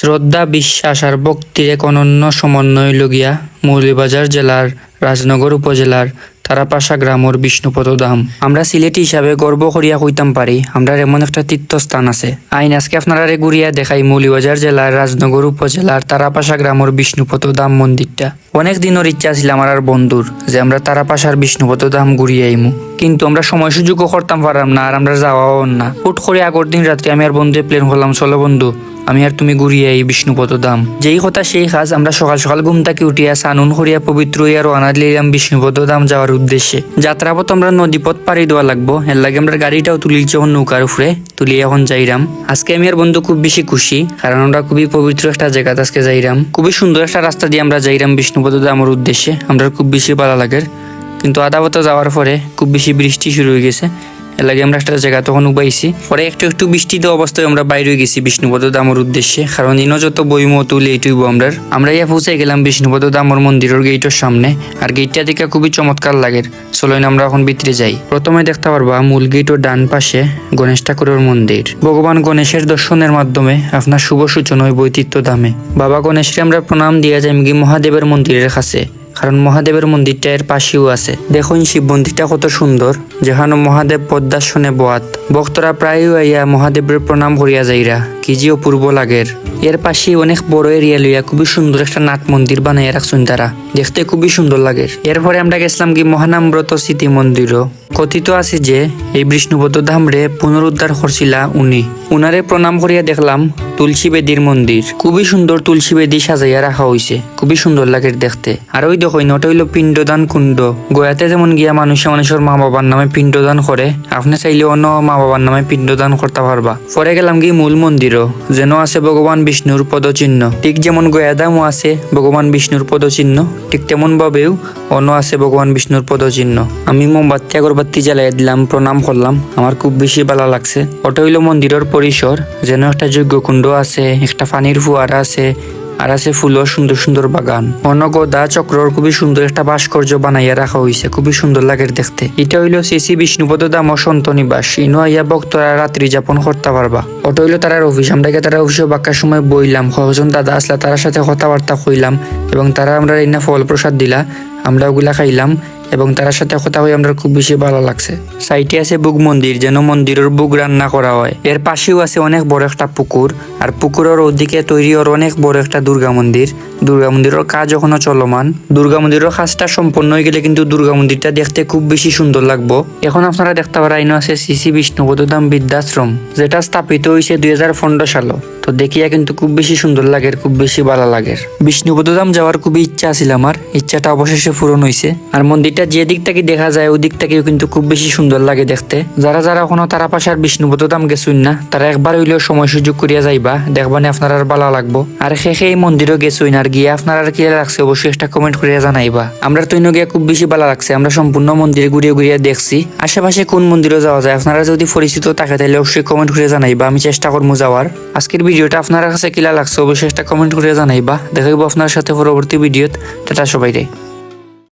শ্রদ্ধা, বিশ্বাস আর ভক্তির এক অনন্য সমন্বয় লগিয়া মৌলভীবাজার জেলার রাজনগর উপজেলার তারাপাশা গ্রামের বিষ্ণুপদ ধাম। আমরা সিলেটি হিসাবে গর্ব করিয়া কইতাম পারি আমরা এমন একটা তীর্থস্থান আছে। আইন আজকে আপনারা ঘুরিয়া দেখাই মৌলভীবাজার জেলার রাজনগর উপজেলার তারাপাশা গ্রামের বিষ্ণুপদ ধাম মন্দিরটা। অনেক দিনের ইচ্ছা ছিল আমার আর বন্ধুর যে আমরা তারাপাশার বিষ্ণুপদ ধাম ঘুরিয়ে আইমু, কিন্তু আমরা সময় সুযোগও করতাম পারলাম না আর আমরা যাওয়াও না। হুট করে আগের দিন রাত্রে আমি আর বন্ধু প্ল্যান করলাম, চলো বন্ধু আমি আর তুমি ঘুরিয়ে এই বিষ্ণুপদ ধাম। যেই কথা সেই কাজ, আমরা সকাল সকাল ঘুম থেকে উঠিয়া স্নান করিয়া পবিত্র হইয়া রওনা দিলাম বিষ্ণুপদ ধাম যাওয়ার উদ্দেশ্যে। যাত্রাপথ আমরা নদীপথ পাড়ি দেওয়া লাগবো, এর লাগে আমরা গাড়িটাও তুলিছি এখন নৌকার উপরে তুলিয়ে এখন যাইরাম। আজকে আমি আর বন্ধু খুব বেশি খুশি, কারণ আমরা খুবই পবিত্র একটা জায়গাতে আজকে যাইরাম। খুবই সুন্দর একটা রাস্তা দিয়ে আমরা যাইরাম বিষ্ণুপদ ধামের উদ্দেশ্যে। আমরা খুব বেশি ভালো লাগে, কিন্তু আধা পথ যাওয়ার পরে খুব বেশি বৃষ্টি শুরু হয়ে গেছে, এর লাগে আমরা একটা জায়গা তখন উবাইছি। পরে একটু একটু বৃষ্টিত অবস্থায় আমরা বাইরে গেছি বিষ্ণুপদ ধামের উদ্দেশ্যে, কারণ ইনো যত বইমো তুলে এইটুইব আমরা ইয়া পৌঁছে গেলাম বিষ্ণুপদ ধামের মন্দিরের গেটের সামনে। আর গেটটা দেখে খুবই চমৎকার লাগে। চলেন আমরা এখন ভিতরে যাই। প্রথমে দেখতে পারবা মূল গেটের ডান পাশে গণেশ ঠাকুরের মন্দির। ভগবান গণেশের দর্শনের মাধ্যমে আপনার শুভ সূচনা হইব তীর্থ ধামে। বাবা গণেশকে আমরা প্রণাম দিয়ে যাই মহাদেবের মন্দিরের কাছে, কারণ মহাদেবের মন্দিরটা এর পাশেও আছে। দেখুন শিব মন্দিরটা কত সুন্দর, যেখানে মহাদেব পদ্মাসনে বোয়াত। ভক্তরা প্রায়ই আইয়া মহাদেবের প্রণাম করিয়া যাইরা, কি যে অপূর্ব লাগের। এর পাশে অনেক বড় এরিয়া লইয়া খুবই সুন্দর একটা নাট মন্দির বানাইয়া রাখছেন তারা, দেখতে খুবই সুন্দর লাগে। এরপরে আমরা গেছিলাম কি মহানামব্রত স্মৃতি মন্দিরও। কথিত আছে যে এই বিষ্ণুপদ ধামরে পুনরুদ্ধার করছিলা উনারে প্রণাম করিয়া দেখলাম তুলসী বেদির মন্দির। খুবই সুন্দর তুলসী বেদি সাজাইয়া রাখা হয়েছে, খুবই সুন্দর লাগে দেখতে। আর ওই দেখো ওটা হইলো পিণ্ডদান কুণ্ড। গোয়াতে যেমন গিয়া মানুষের মা বাবার নামে পিণ্ডদান করে, আপনি চাইলে অন্য মা বাবার নামে পিণ্ডদান করতে পারবা। পরে গেলাম কি মূল মন্দিরও, যেন আছে ভগবান বিষ্ণুর পদচিহ্ন। ঠিক যেমন গোয়াদামও আছে ভগবান বিষ্ণুর পদচিহ্ন, ঠিক তেমন ভাবেও অন্য আছে ভগবান বিষ্ণুর পদচিহ্ন। আমি মোমবাতি আগরবাতি জ্বালাই দিলাম, প্রণাম করলাম, আমার খুব বেশি ভালো লাগছে। ওটা হইলো মন্দিরের পরিসর, যেন একটা যজ্ঞকুণ্ড আছে, একটা পানির ফুয়ারা আছে, আর আছে ফুলের সুন্দর সুন্দর বাগান। অন্য গদা চক্রর খুবই সুন্দর একটা ভাস্কর্য বানাইয়া রাখা হয়েছে, খুবই সুন্দর লাগে দেখতে। এটা হইলো শ্রী বিষ্ণুপদ ধাম সন্ত নিবাস। ইনো আইয়া ভক্তরা রাত্রি যাপন করতে পারবা। ওটা হইলো তারার অফিস। আমরা তারা অফিসে বাক্কার সময় বইলাম, কয়েকজন দাদা আসলা তার সাথে কথাবার্তা কইলাম, এবং তারা আমরা এনে ফল প্রসাদ দিলা, আমরা ওগুলা খাইলাম, এবং তার সাথে কথা হয়ে আমরা খুব বেশি ভালো লাগছে। সাইটে আছে বুক মন্দির, যেন মন্দিরের বুক রান্না করা হয়। এর পাশেও আছে অনেক বড় একটা পুকুর, আর পুকুরের ওদিকে তৈরি ওর অনেক বড় একটা দুর্গা মন্দির। দুর্গা মন্দিরের কাজ এখনো চলমান। দুর্গা মন্দিরের কাজটা সম্পন্ন হয়ে গেলে কিন্তু দুর্গা মন্দিরটা দেখতে খুব বেশি সুন্দর লাগবো। এখন আপনারা দেখতে পারেন আইনো আছে শ্রী বিষ্ণুপদ ধাম বৃদ্ধাশ্রম, যেটা স্থাপিত হয়েছে 2015 সালে। তো দেখিয়া কিন্তু খুব বেশি সুন্দর লাগে, খুব বেশি ভালো লাগে। বিষ্ণুপদ ধাম যাওয়ার খুবই ইচ্ছা ছিল আমার, ইচ্ছাটা অবশেষে পূরণ হয়েছে। আর মন্দিরটা যে দিক থেকে দেখা যায় ওই দিক থেকেও কিন্তু খুব বেশি সুন্দর লাগে দেখতে। যারা যারা এখনো তারাপাশার বিষ্ণুপদ ধাম গেছুন না, তারা একবার হইলেও সময় সুযোগ করিয়া যাইবা, দেখবানে আপনার আর ভালো লাগবো। আর সেই মন্দিরও গেছুন, আর গিয়ে আপনার আর কি লাগছে অবশ্যই একটা কমেন্ট করিয়া জানাইবা। আমরা তো গিয়ে খুব বেশি ভালো লাগছে। আমরা সম্পূর্ণ মন্দিরে ঘুরিয়ে ঘুরিয়ে দেখছি। আশেপাশে কোন মন্দিরে যাওয়া যায় আপনারা যদি পরিচিত থাকে তাহলে অবশ্যই কমেন্ট করে জানাইবা, আমি চেষ্টা করবো যাওয়ার। আজকের ভিডিওটা আপনার কাছে কিলা লাগছে অবশ্যই একটা কমেন্ট করে জানাইবা। দেখাইবো আপনার সাথে পরবর্তী ভিডিওতে। টাটা সবাইরে।